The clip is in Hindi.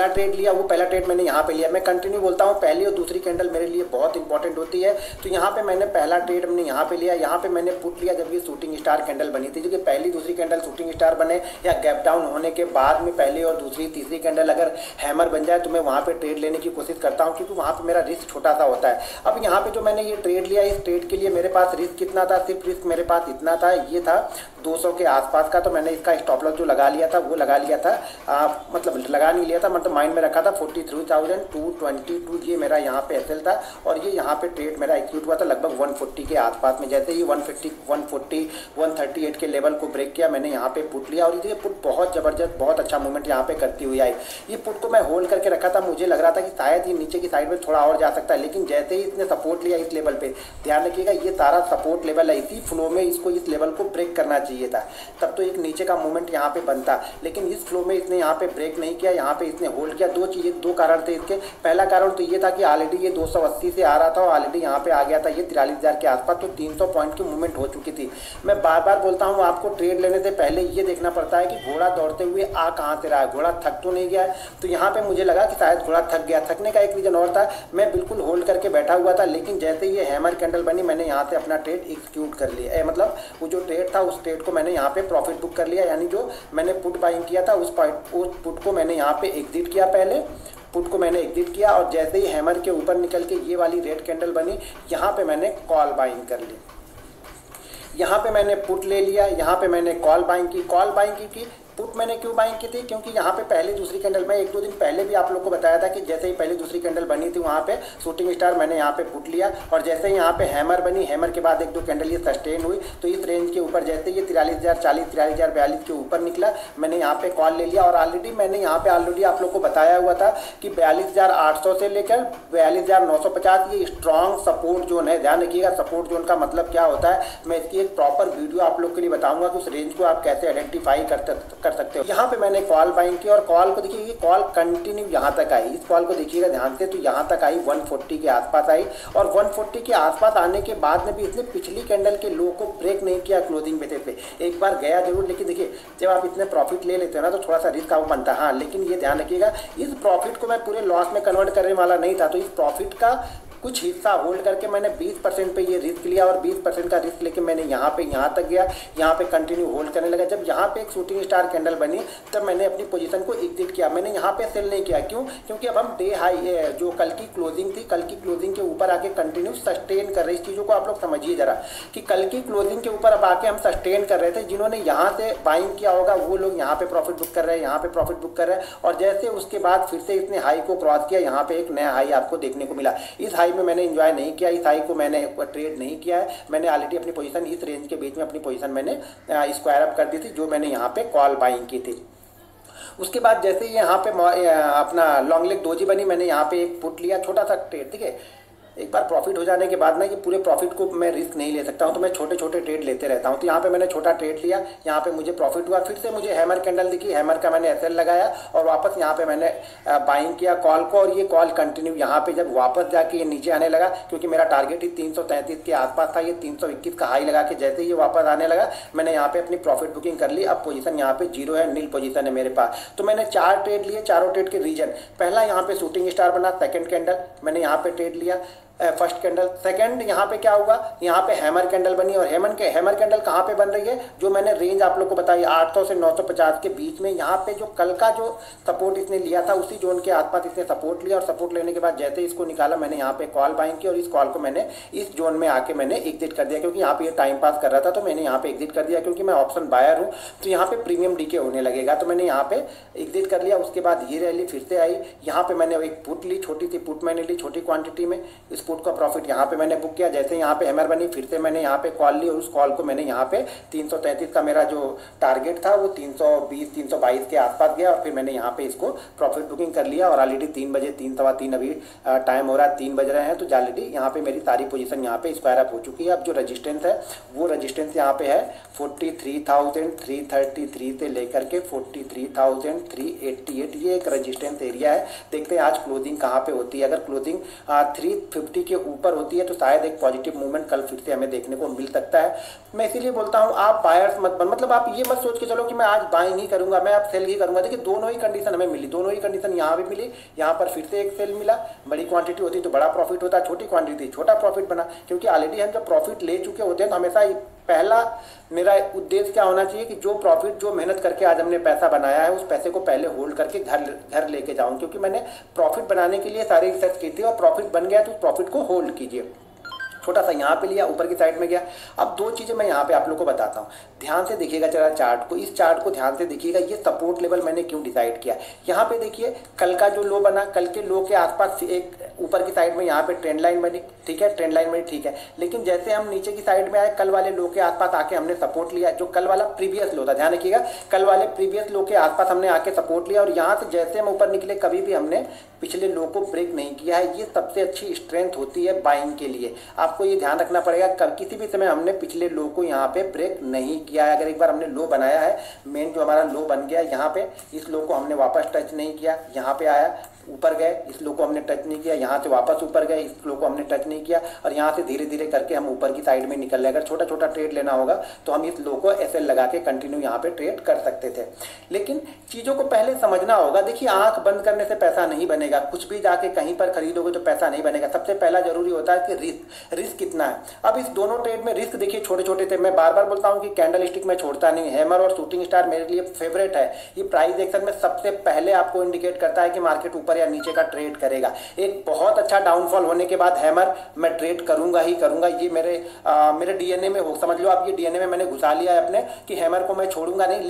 पहला ट्रेड लिया वो पहला ट्रेड मैंने यहाँ पे लिया। मैं कंटिन्यू बोलता हूँ पहली और दूसरी कैंडल मेरे लिए बहुत इंपॉर्टेंट होती है। तो यहाँ पे मैंने पहला ट्रेड हमने यहाँ पे लिया, यहाँ पे मैंने पुट लिया जब ये शूटिंग स्टार कैंडल बनी थी, जो कि पहली दूसरी कैंडल शूटिंग स्टार बने या गैप डाउन होने के बाद में पहली और दूसरी तीसरी कैंडल अगर हैमर बन जाए तो मैं वहाँ पे ट्रेड लेने की कोशिश करता हूँ, क्योंकि वहाँ पे मेरा रिस्क छोटा सा होता है। अब यहाँ पे जो मैंने ये ट्रेड लिया, इस ट्रेड के लिए मेरे पास रिस्क कितना था, सिर्फ रिस्क मेरे पास इतना था, ये था 200 के आसपास का। तो मैंने इसका स्टॉप लॉस जो लगा लिया था वो लगा लिया था, मतलब लगा नहीं लिया था, मतलब माइंड में रखा था 43,222, ये मेरा यहाँ पे एसएल था और ये यहाँ पे ट्रेड मेरा एग्जीक्यूट हुआ था लगभग 140 के आसपास में। जैसे ही 140 138 के लेवल को ब्रेक किया मैंने यहाँ पे पुट लिया और ये पुट बहुत ज़बरदस्त बहुत अच्छा मूवमेंट यहाँ पे करती हुई आई। ये पुट को मैं होल्ड करके रखा था, मुझे लग रहा था कि शायद ये नीचे की साइड में थोड़ा और जा सकता है, लेकिन जैसे ही इसने सपोर्ट लिया इस लेवल पे, ध्यान रखिएगा ये सारा सपोर्ट लेवल है, इसी फ्लो में इसको इस लेवल को ब्रेक करना चाहिए था, तब तो एक नीचे का मूवमेंट यहाँ पे बनता, लेकिन इस फ्लो में इसने यहाँ पे ब्रेक नहीं किया, यहाँ पे इसने होल्ड किया। दो कारण थे इसके। पहला कारण तो ये था कि ऑलरेडी ये 280 से आ रहा था और ऑलरेडी यहाँ पे आ गया था ये 43,000 के आसपास, तो 300 पॉइंट की मूवमेंट हो चुकी थी। मैं बार बार बोलता हूँ आपको ट्रेड लेने से पहले ये देखना पड़ता है कि घोड़ा दौड़ते हुए आ कहाँ से रहा है, घोड़ा थक तो नहीं गया है। तो यहाँ पे मुझे लगा कि शायद घोड़ा थक गया, थकने का एक रीजन और था, मैं बिल्कुल होल्ड करके बैठा हुआ था, लेकिन जैसे ये हैमर कैंडल बनी मैंने यहाँ से अपना ट्रेड एग्जीक्यूट कर लिया, मतलब वो जो ट्रेड था उस ट्रेड को मैंने यहाँ पे प्रॉफिट बुक कर लिया, यानी जो मैंने पुट बाइंग किया था उस पुट को मैंने यहाँ पे एग्जिट किया, पहले पुट को मैंने एग्जिट किया और जैसे ही हैमर के ऊपर निकल के ये वाली रेड कैंडल बनी यहाँ पे मैंने कॉल बाइंग कर ली, यहाँ पे मैंने पुट ले लिया, यहाँ पे मैंने कॉल बाइंग की। पुट मैंने क्यों बाइंग की थी, क्योंकि यहाँ पे पहली दूसरी कैंडल मैं 1-2 दिन पहले भी आप लोग को बताया था कि जैसे ही पहली दूसरी कैंडल बनी थी वहाँ पे शूटिंग स्टार मैंने यहाँ पे पुट लिया और जैसे ही यहाँ पे हैमर बनी, हैमर के बाद 1-2 कैंडल ये सस्टेन हुई, तो इस रेंज के ऊपर जैसे ये 43,040 43,042 के ऊपर निकला मैंने यहाँ पे कॉल ले लिया। और ऑलरेडी मैंने यहाँ पे आप लोग को बताया हुआ था कि 42,800 से लेकर 42,950 ये स्ट्रॉन्ग सपोर्ट जोन है। ध्यान रखिएगा सपोर्ट जोन का मतलब क्या होता है, मैं इसकी एक प्रॉपर वीडियो आप लोग के लिए बताऊंगा कि उस रेंज को आप कैसे आइडेंटिफाई कर सकते हो। यहाँ पे मैंने कॉल बाइंग की और कॉल को देखिए ये कॉल कंटिन्यू यहाँ तक आई, इस कॉल को देखिएगा ध्यान से, तो यहाँ तक आई 140 के आसपास आई और 140 के आसपास आने के बाद में भी इसने पिछली कैंडल के लो को ब्रेक नहीं किया क्लोजिंग बेसिस पे, एक बार गया जरूर, लेकिन देखिए जब आप इतने प्रॉफिट ले लेते हो ना तो थोड़ा सा रिस्क आप बनता है। हाँ, लेकिन ये ध्यान रखिएगा इस प्रॉफिट को मैं पूरे लॉस में कन्वर्ट करने वाला नहीं था, तो इस प्रॉफिट का कुछ हिस्सा होल्ड करके मैंने 20% पे ये रिस्क लिया और 20% का रिस्क लेके मैंने यहाँ पे यहाँ तक गया, यहाँ पे कंटिन्यू होल्ड करने लगा। जब यहाँ पे एक शूटिंग स्टार कैंडल बनी तब मैंने अपनी पोजीशन को एग्जिट किया, मैंने यहाँ पे सेल नहीं किया। क्यों? क्योंकि अब हम डे हाई जो कल की क्लोजिंग थी, कल की क्लोजिंग के ऊपर आके कंटिन्यू सस्टेन कर रहे, इस चीज़ों को आप लोग समझिए जरा कि कल की क्लोजिंग के ऊपर अब आके हम सस्टेन कर रहे थे। जिन्होंने यहाँ से बाइंग किया होगा वो लोग यहाँ पे प्रॉफिट बुक कर रहे हैं, यहाँ पे प्रॉफिट बुक कर रहे हैं और जैसे उसके बाद फिर से इसने हाई को क्रॉस किया, यहाँ पे एक नया हाई आपको देखने को मिला। इस हाई में मैंने एंजॉय नहीं किया, इस हाई को मैंने ट्रेड नहीं किया है, मैंने ऑलरेडी अपनी पोजीशन इस रेंज के बीच में अपनी पोजीशन मैंने स्क्वायर अप कर दी थी जो मैंने यहाँ पे कॉल बाइंग की थी। उसके बाद जैसे ही यहाँ पे अपना लॉन्ग लेग डोजी बनी मैंने यहाँ पे एक पुट लिया, छोटा सा ट्रेड, ठीक है। एक बार प्रॉफिट हो जाने के बाद ना ये पूरे प्रॉफिट को मैं रिस्क नहीं ले सकता हूँ, तो मैं छोटे छोटे ट्रेड लेते रहता हूँ। तो यहाँ पे मैंने छोटा ट्रेड लिया, यहाँ पे मुझे प्रॉफिट हुआ, फिर से मुझे हैमर कैंडल दिखी, हैमर का मैंने एसएल लगाया और वापस यहाँ पे मैंने बाइंग किया कॉल को और ये कॉल कंटिन्यू यहाँ पे जब वापस जाके ये नीचे आने लगा, क्योंकि मेरा टारगेट ही 333 के आसपास था, ये 321 का हाई लगा के जैसे ये वापस आने लगा मैंने यहाँ पे अपनी प्रॉफिट बुकिंग कर ली। अब पोजीशन यहाँ पे 0 है, नील पोजीशन है मेरे पास। तो मैंने 4 ट्रेड लिए, चारों ट्रेड के रीजन, पहला यहाँ पे शूटिंग स्टार बना, सेकंड कैंडल मैंने यहाँ पे ट्रेड लिया, फर्स्ट कैंडल, सेकंड यहाँ पे क्या हुआ, यहाँ पे हैमर कैंडल बनी और हैमर कैंडल कहाँ पे बन रही है, जो मैंने रेंज आप लोग को बताई 800 से 950 के बीच में। यहाँ पे जो कल का जो सपोर्ट इसने लिया था उसी जोन के आसपास इसने सपोर्ट लिया और सपोर्ट लेने के बाद जैसे ही इसको निकाला मैंने यहाँ पे कॉल बाइंग की और इस कॉल को मैंने इस जोन में आके मैंने एग्जिट कर दिया, क्योंकि यहाँ पे ये टाइम पास कर रहा था तो मैंने यहाँ पे एग्जिट कर दिया, क्योंकि मैं ऑप्शन बायर हूँ तो यहाँ पे प्रीमियम डीके होने लगेगा, तो मैंने यहाँ पे एग्जिट कर लिया। उसके बाद ये रैली फिर से आई, यहाँ पे मैंने एक पुट ली, छोटी सी पुट मैंने ली छोटी क्वांटिटी में, इस पुट का प्रॉफिट यहाँ पे मैंने बुक किया। जैसे यहाँ पे हैमर बनी फिर से मैंने यहाँ पे कॉल ली और उस कॉल को मैंने यहाँ पे 333 का मेरा जो टारगेट था वो 320 322 के आसपास गया और फिर मैंने यहाँ पे इसको प्रॉफिट बुकिंग कर लिया। और ऑलरेडी 3 बजे 3 सवा 3 अभी टाइम हो रहा है, 3 बज रहे हैं, तो ऑलरेडी यहाँ पे मेरी सारी पोजीशन यहाँ पे स्क्वायर अप हो चुकी है। अब जो रजिस्टेंस है वो रजिस्टेंस यहाँ पे है 43,333 से लेकर के 43,388, ये एक रजिस्टेंस एरिया है। देखते हैं आज क्लोजिंग कहाँ पे होती है। अगर क्लोजिंग 350 250 के ऊपर होती है तो शायद एक पॉजिटिव मूवमेंट कल फिर से हमें देखने को मिल सकता है। मैं इसीलिए बोलता हूँ आप बायर्स मत बन, मतलब आप ये मत सोच के चलो कि मैं आज बाइंग ही करूंगा, मैं अब सेल ही करूंगा। देखिए दोनों ही कंडीशन हमें मिली, दोनों ही कंडीशन यहाँ भी मिली, यहाँ पर फिर से एक सेल मिला। बड़ी क्वांटिटी होती तो बड़ा प्रॉफिट होता, छोटी क्वांटिटी छोटा प्रॉफिट बना, क्योंकि ऑलरेडी हम जब प्रॉफिट ले चुके होते हैं तो हमेशा पहला मेरा उद्देश्य क्या होना चाहिए कि जो प्रॉफिट, जो मेहनत करके आज हमने पैसा बनाया है उस पैसे को पहले होल्ड करके घर लेके जाऊं, क्योंकि मैंने प्रॉफिट बनाने के लिए सारी रिसर्च की थी और प्रॉफिट बन गया तो उस प्रॉफिट को होल्ड कीजिए। छोटा सा यहाँ पे लिया, ऊपर की साइड में गया। अब दो चीज़ें मैं यहाँ पे आप लोग को बताता हूँ, ध्यान से देखिएगा जरा चार्ट को, इस चार्ट को ध्यान से देखिएगा। ये सपोर्ट लेवल मैंने क्यों डिसाइड किया, यहाँ पे देखिए कल का जो लो बना, कल के लो के आसपास एक ऊपर की साइड में यहाँ पे ट्रेंड लाइन बनी, ठीक है, ट्रेंड लाइन बनी, ठीक है। लेकिन जैसे हम नीचे की साइड में आए, कल वाले लो के आसपास आके हमने सपोर्ट लिया, जो कल वाला प्रीवियस लो था, ध्यान रखिएगा, कल वाले प्रीवियस लो के आसपास हमने आके सपोर्ट लिया और यहाँ से जैसे हम ऊपर निकले कभी भी हमने पिछले लो को ब्रेक नहीं किया है। ये सबसे अच्छी स्ट्रेंथ होती है बाइंग के लिए, आपको ये ध्यान रखना पड़ेगा। किसी भी समय हमने पिछले लो को यहाँ पे ब्रेक नहीं किया है। अगर एक बार हमने लो बनाया है, मेन जो हमारा लो बन गया यहाँ पे, इस लो को हमने वापस टच नहीं किया, यहाँ पे आया ऊपर गए, इस लो को हमने टच नहीं किया, यहाँ से वापस ऊपर गए, इस लो को हमने टच नहीं किया और यहाँ से धीरे धीरे करके हम ऊपर की साइड में निकल रहे। अगर छोटा छोटा ट्रेड लेना होगा तो हम इस लो को ऐसे लगा के कंटिन्यू यहाँ पे ट्रेड कर सकते थे, लेकिन चीज़ों को पहले समझना होगा। देखिए आंख बंद करने से पैसा नहीं बनेगा, कुछ भी जाके कहीं पर खरीदोगे तो पैसा नहीं बनेगा। सबसे पहला जरूरी होता है कि रिस्क कितना है। अब इस दोनों ट्रेड में रिस्क देखिए छोटे छोटे थे। मैं बार बार बोलता हूँ कि कैंडल स्टिक में छोड़ता नहीं, हैमर और शूटिंग स्टार मेरे लिए फेवरेट है। ये प्राइस एक्शन में सबसे पहले आपको इंडिकेट करता है कि मार्केट ऊपर या नीचे का ट्रेड करेगा। एक बहुत अच्छा डाउनफॉल होने के बाद हैमर मैं ट्रेड करूंगा ही करूंगा, ये मेरे डीएनए में हो, समझ लो आप, ये डीएनए में मैंने घुसा लिया है अपने कि हैमर को मैं छोड़ूंगा नहीं।